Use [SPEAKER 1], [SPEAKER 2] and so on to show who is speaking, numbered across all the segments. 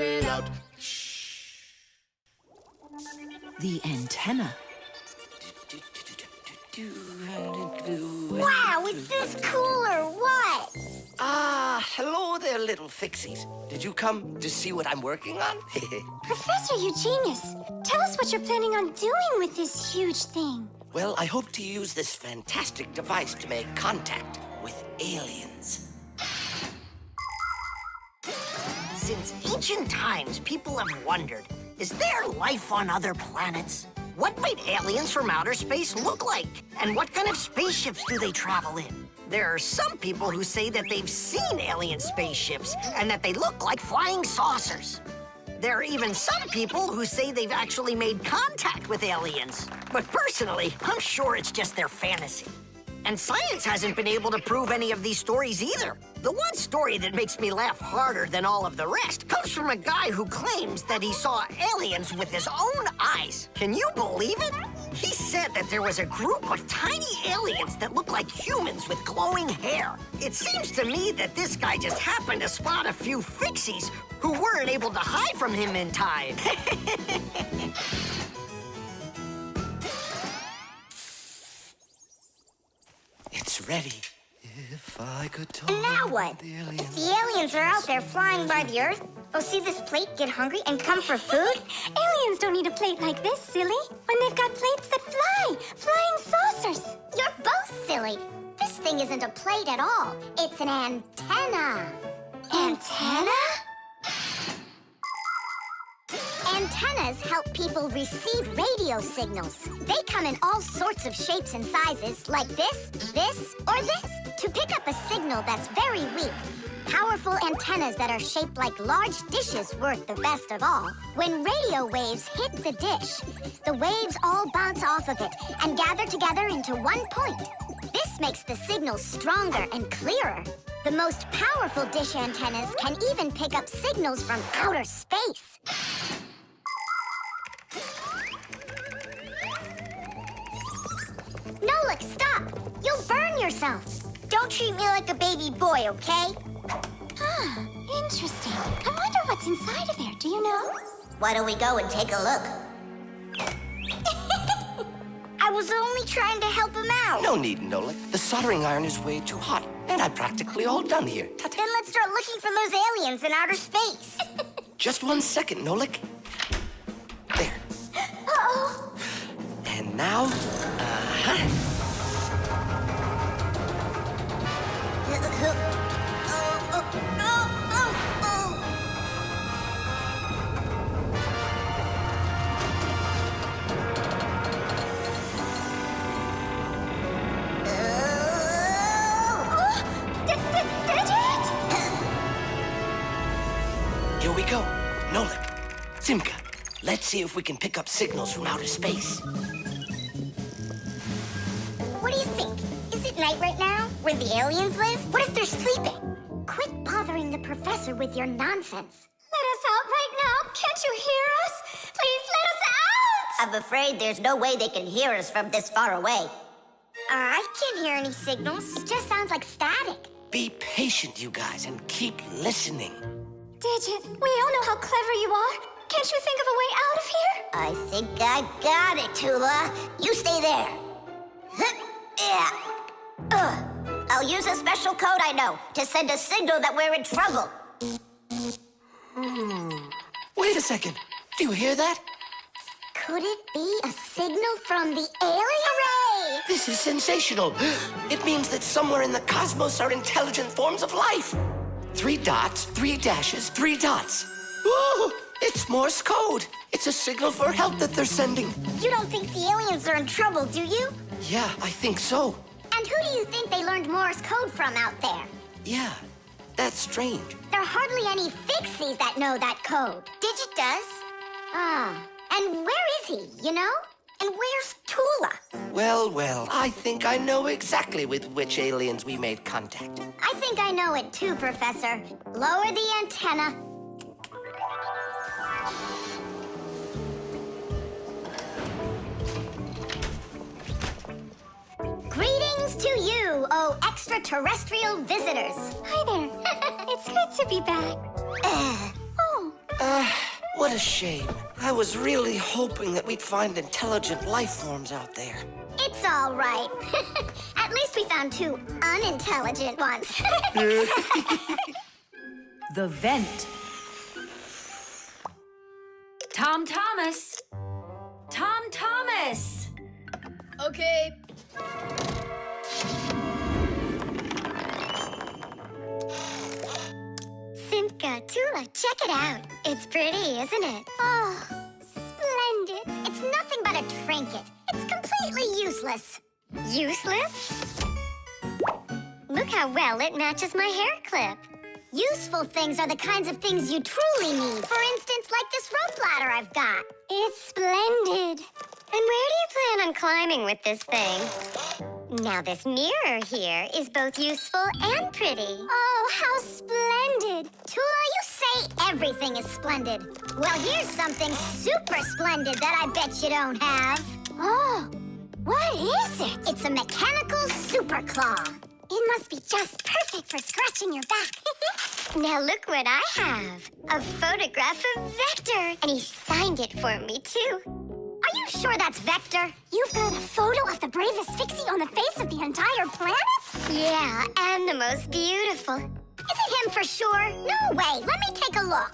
[SPEAKER 1] it out.
[SPEAKER 2] The antenna.
[SPEAKER 3] Wow, is this cool or what?
[SPEAKER 4] Ah, hello there, little Fixies. Did you come to see what I'm working on?
[SPEAKER 3] Professor Eugenius, tell us what you're planning on doing with this huge thing.
[SPEAKER 4] Well, I hope to use this fantastic device to make contact with aliens.
[SPEAKER 5] Since ancient times, people have wondered, is there life on other planets? What might aliens from outer space look like? And what kind of spaceships do they travel in? There are some people who say that they've seen alien spaceships and that they look like flying saucers. There are even some people who say they've actually made contact with aliens. But personally, I'm sure it's just their fantasy. And science hasn't been able to prove any of these stories either. The one story that makes me laugh harder than all of the rest comes from a guy who claims that he saw aliens with his own eyes. Can you believe it? He said that there was a group of tiny aliens that looked like humans with glowing hair. It seems to me that this guy just happened to spot a few Fixies who weren't able to hide from him in time.
[SPEAKER 4] It's ready. If I could talk.
[SPEAKER 3] And now what? If the aliens are out there flying by the Earth, they'll see this plate, get hungry, and come for food? Aliens don't need a plate like this, silly. When they've got plates that fly, flying saucers. You're both silly. This thing isn't a plate at all. It's an antenna. Antenna? Antennas help people receive radio signals. They come in all sorts of shapes and sizes, like this, or this, to pick up a signal that's very weak. Powerful antennas that are shaped like large dishes work the best of all. When radio waves hit the dish, the waves all bounce off of it and gather together into one point. This makes the signal stronger and clearer. The most powerful dish antennas can even pick up signals from outer space. Nolik, stop! You'll burn yourself. Don't treat me like a baby boy, okay? Ah, interesting. I wonder what's inside of there. Do you know? Why don't we go and take a look? I was only trying to help him out.
[SPEAKER 4] No need, Nolik. The soldering iron is way too hot, and I'm practically all done here.
[SPEAKER 3] Then let's start looking for those aliens in outer space.
[SPEAKER 4] Just 1 second, Nolik. There.
[SPEAKER 3] Uh-oh.
[SPEAKER 4] And now, Here we go. Nolik, Simka, let's see if we can pick up signals from outer space.
[SPEAKER 3] What do you think? Is it night right now, where the aliens live? What if they're sleeping? Quit bothering the professor with your nonsense. Let us out right now. Can't you hear us? Please let us out!
[SPEAKER 6] I'm afraid there's no way they can hear us from this far away.
[SPEAKER 3] I can't hear any signals. It just sounds like static.
[SPEAKER 4] Be patient, you guys, and keep listening.
[SPEAKER 3] Digit, we all know how clever you are. Can't you think of a way out of here?
[SPEAKER 6] I think I got it, Toola. You stay there. Yeah. I'll use a special code I know to send a signal that we're in trouble.
[SPEAKER 4] Wait a second. Do you hear that?
[SPEAKER 3] Could it be a signal from the aliens? Hooray!
[SPEAKER 4] This is sensational. It means that somewhere in the cosmos are intelligent forms of life. 3 dots, 3 dashes, 3 dots. Ooh, it's Morse code. It's a signal for help that they're sending.
[SPEAKER 3] You don't think the aliens are in trouble, do you?
[SPEAKER 4] Yeah, I think so.
[SPEAKER 3] And who do you think they learned Morse code from out there?
[SPEAKER 4] Yeah, that's strange.
[SPEAKER 3] There are hardly any Fixies that know that code. Digit does. Ah, and where is he, you know? And where's Toola?
[SPEAKER 4] Well, I think I know exactly with which aliens we made contact.
[SPEAKER 3] I think I know it too, Professor. Lower the antenna. Greetings to you, oh extraterrestrial visitors. Hi there. It's good to be back.
[SPEAKER 4] What a shame. I was really hoping that we'd find intelligent life forms out there.
[SPEAKER 3] It's all right. At least we found 2 unintelligent ones.
[SPEAKER 2] The vent. Tom Thomas. Tom Thomas.
[SPEAKER 1] Okay.
[SPEAKER 3] Simka, Toola, check it out. It's pretty, isn't it? Oh, splendid. It's nothing but a trinket. It's completely useless. Useless? Look how well it matches my hair clip. Useful things are the kinds of things you truly need. For instance, like this rope ladder I've got. It's splendid. And where do you plan on climbing with this thing? Now this mirror here is both useful and pretty. Oh, how splendid. Toola, you say everything is splendid. Well, here's something super splendid that I bet you don't have. Oh, what is it? It's a mechanical super claw. It must be just perfect for scratching your back. Now look what I have. A photograph of Vector. And he signed it for me, too. Are you sure that's Vector? You've got a photo of the bravest Fixie on the face of the entire planet? Yeah, and the most beautiful. Is it him for sure? No way. Let me take a look.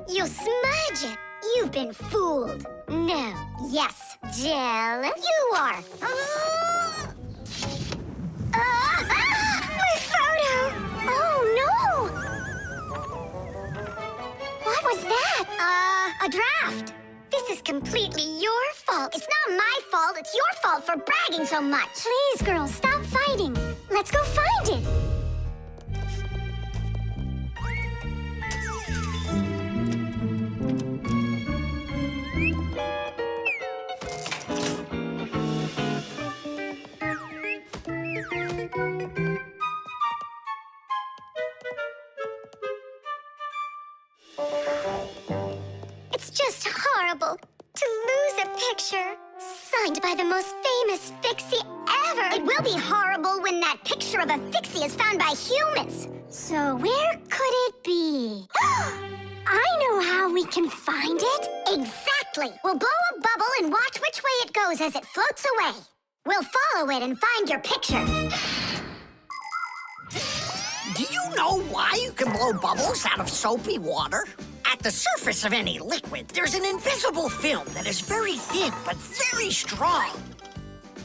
[SPEAKER 3] You'll smudge it. You've been fooled. No. Yes. Jealous? You are. My photo! Oh, no! What was that? A draft. This is completely your fault. It's not my fault. It's your fault for bragging so much. Please, girls, stop fighting. Let's go find it. It's just horrible to lose a picture signed by the most famous Fixie ever. It will be horrible when that picture of a Fixie is found by humans. So where could it be? I know how we can find it. Exactly. We'll blow a bubble and watch which way it goes as it floats away. We'll follow it and find your picture.
[SPEAKER 5] Do you know why you can blow bubbles out of soapy water? At the surface of any liquid, there's an invisible film that is very thin but very strong.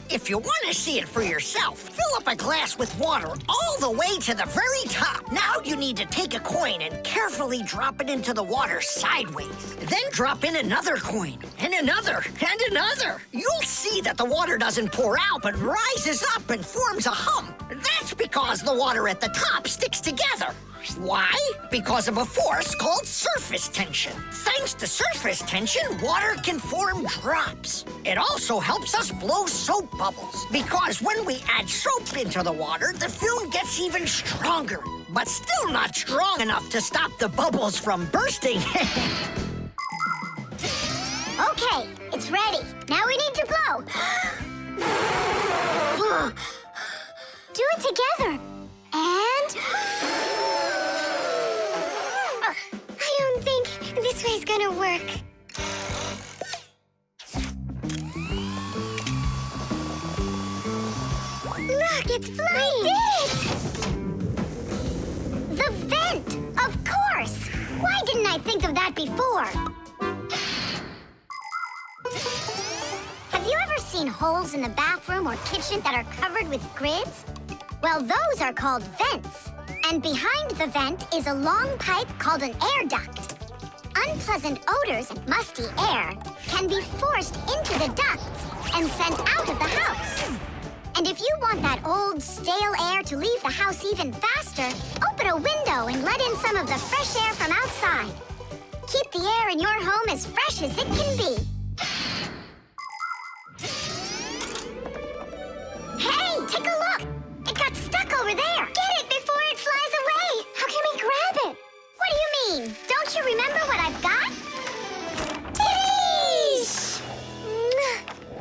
[SPEAKER 5] If you want to see it for yourself, fill up a glass with water all the way to the very top. Now you need to take a coin and carefully drop it into the water sideways. Then drop in another coin, and another, and another. You'll see that the water doesn't pour out, but rises up and forms a hump. That's because the water at the top sticks together. Why? Because of a force called surface tension. Thanks to surface tension, water can form drops. It also helps us blow soap bubbles, because when we add soap into the water, the film gets even stronger, but still not strong enough to stop the bubbles from bursting.
[SPEAKER 3] Okay, it's ready. Now we need to blow. Do it together. And... I don't think this way's gonna work. Look, it's flying! We did it! The vent! Of course! Why didn't I think of that before? Have you ever seen holes in the bathroom or kitchen that are covered with grids? Well, those are called vents. And behind the vent is a long pipe called an air duct. Unpleasant odors and musty air can be forced into the ducts and sent out of the house. And if you want that old, stale air to leave the house even faster, open a window and let in some of the fresh air from outside. Keep the air in your home as fresh as it can be. Hey, take a look! It got stuck over there! Get it before it flies away! How can we grab it? What do you mean? Don't you remember what I've got? Teesh!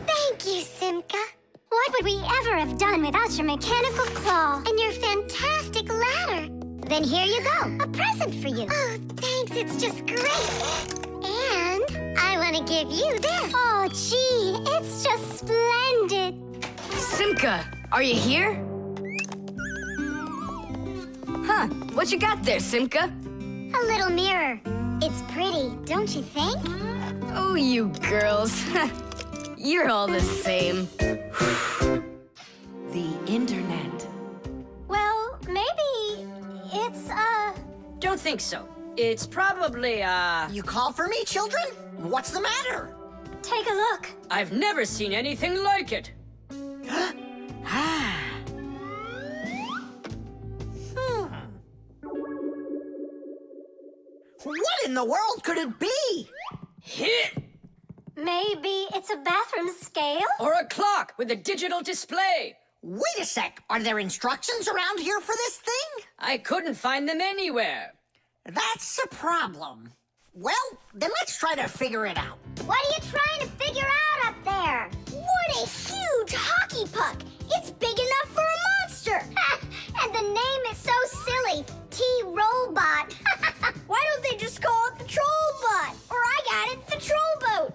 [SPEAKER 3] Thank you, Simka. What would we ever have done without your mechanical claw and your fantastic ladder? Then here you go, a present for you. Oh, thanks, it's just great. And want to give you this. Oh, gee, it's just splendid.
[SPEAKER 2] Simka, are you here? Huh, what you got there, Simka?
[SPEAKER 3] A little mirror. It's pretty, don't you think?
[SPEAKER 2] Oh, you girls. You're all the same. The internet.
[SPEAKER 3] Well, maybe it's,
[SPEAKER 1] Don't think so. It's probably,
[SPEAKER 5] You call for me, children? What's the matter?
[SPEAKER 3] Take a look.
[SPEAKER 1] I've never seen anything like it.
[SPEAKER 5] What in the world could it be?
[SPEAKER 1] Hit!
[SPEAKER 3] Maybe it's a bathroom scale?
[SPEAKER 1] Or a clock with a digital display.
[SPEAKER 5] Wait a sec. Are there instructions around here for this thing?
[SPEAKER 1] I couldn't find them anywhere.
[SPEAKER 5] That's a problem. Well, then let's try to figure it out.
[SPEAKER 3] What are you trying to figure out up there? What a huge hockey puck! It's big enough for a monster! And the name is so silly, T-Robot. Why don't they just call it the Trollbot? Or I got it, the Trollboat.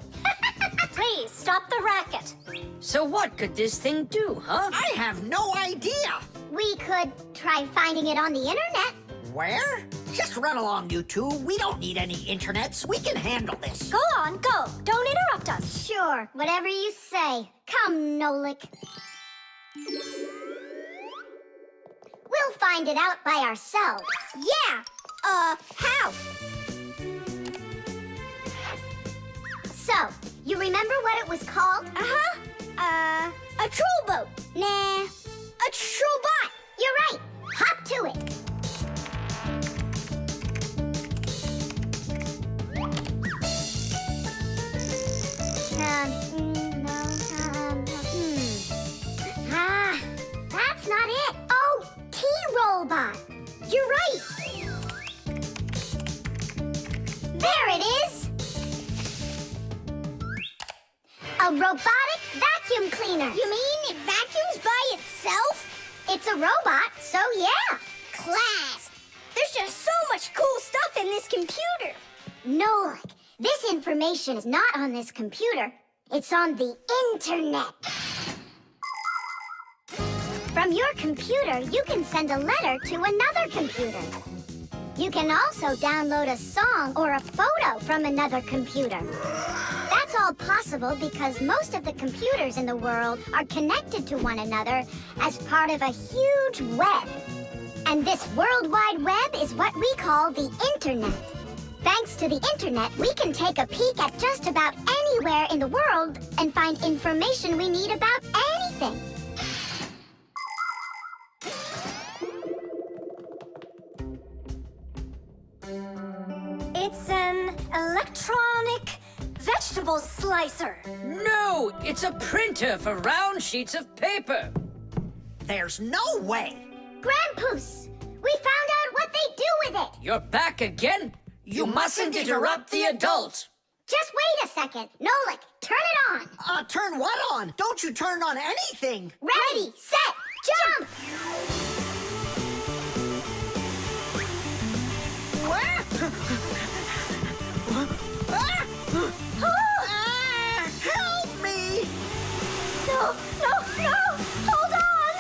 [SPEAKER 3] Please, stop the racket.
[SPEAKER 1] So what could this thing do, huh?
[SPEAKER 5] I have no idea.
[SPEAKER 3] We could try finding it on the internet.
[SPEAKER 5] Where? Just run along, you two. We don't need any internets. We can handle this.
[SPEAKER 3] Go on, go. Don't interrupt us. Sure, whatever you say. Come, Nolik. We'll find it out by ourselves. Yeah. How? So, you remember what it was called? A troll boat. Nah. A trollbot. You're right. Hop to it. That's not it. Oh, T-Robot. You're right. There it is. A robotic vacuum cleaner. You mean it vacuums by itself? It's a robot, so yeah. Class. There's just so much cool stuff in this computer. Nolik, this information is not on this computer. It's on the internet. From your computer, you can send a letter to another computer. You can also download a song or a photo from another computer. That's all possible because most of the computers in the world are connected to one another as part of a huge web. And this World Wide Web is what we call the Internet. Thanks to the Internet, we can take a peek at just about anywhere in the world and find information we need about anything. It's an electronic vegetable slicer.
[SPEAKER 1] No, it's a printer for round sheets of paper.
[SPEAKER 5] There's no way.
[SPEAKER 3] Grandpoos, we found out what they do with it.
[SPEAKER 1] You're back again? You mustn't interrupt the adult.
[SPEAKER 3] Just wait a second. Nolik, turn it on.
[SPEAKER 5] Turn what on? Don't you turn on anything.
[SPEAKER 3] Ready, set, jump!
[SPEAKER 5] Help me!
[SPEAKER 3] No, hold on!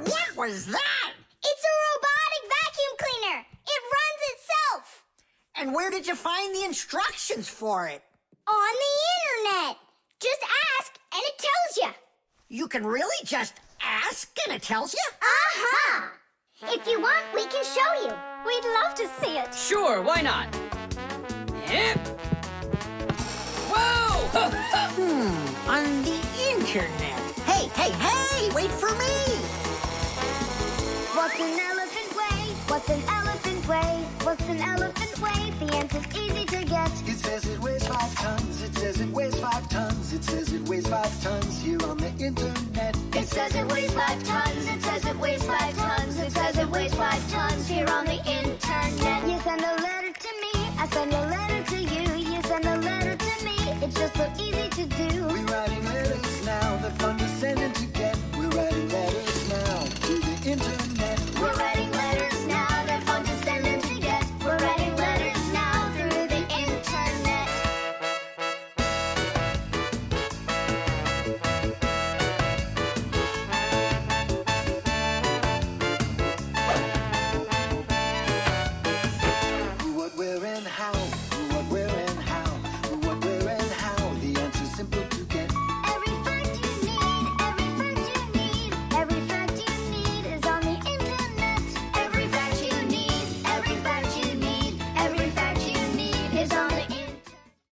[SPEAKER 5] What was that?
[SPEAKER 3] It's a robotic vacuum cleaner. It runs itself.
[SPEAKER 5] And where did you find the instructions for it?
[SPEAKER 3] On the internet. Just ask and it tells you.
[SPEAKER 5] You can really just ask and it tells you?
[SPEAKER 3] Aha! If you want, we can show you. We'd love to see it.
[SPEAKER 1] Sure, why not? Hip. Whoa!
[SPEAKER 5] On the internet. Hey, wait for me!
[SPEAKER 3] What's an elephant weigh? What's an elephant weigh? What's an elephant weigh? The answer's easy to get.
[SPEAKER 7] It says it weighs 5 tons. It says it weighs 5 tons. It says it weighs 5 tons here on the internet.
[SPEAKER 3] It says it weighs 5 tons. It says it weighs 5 tons. It says it weighs 5 tons here on the internet.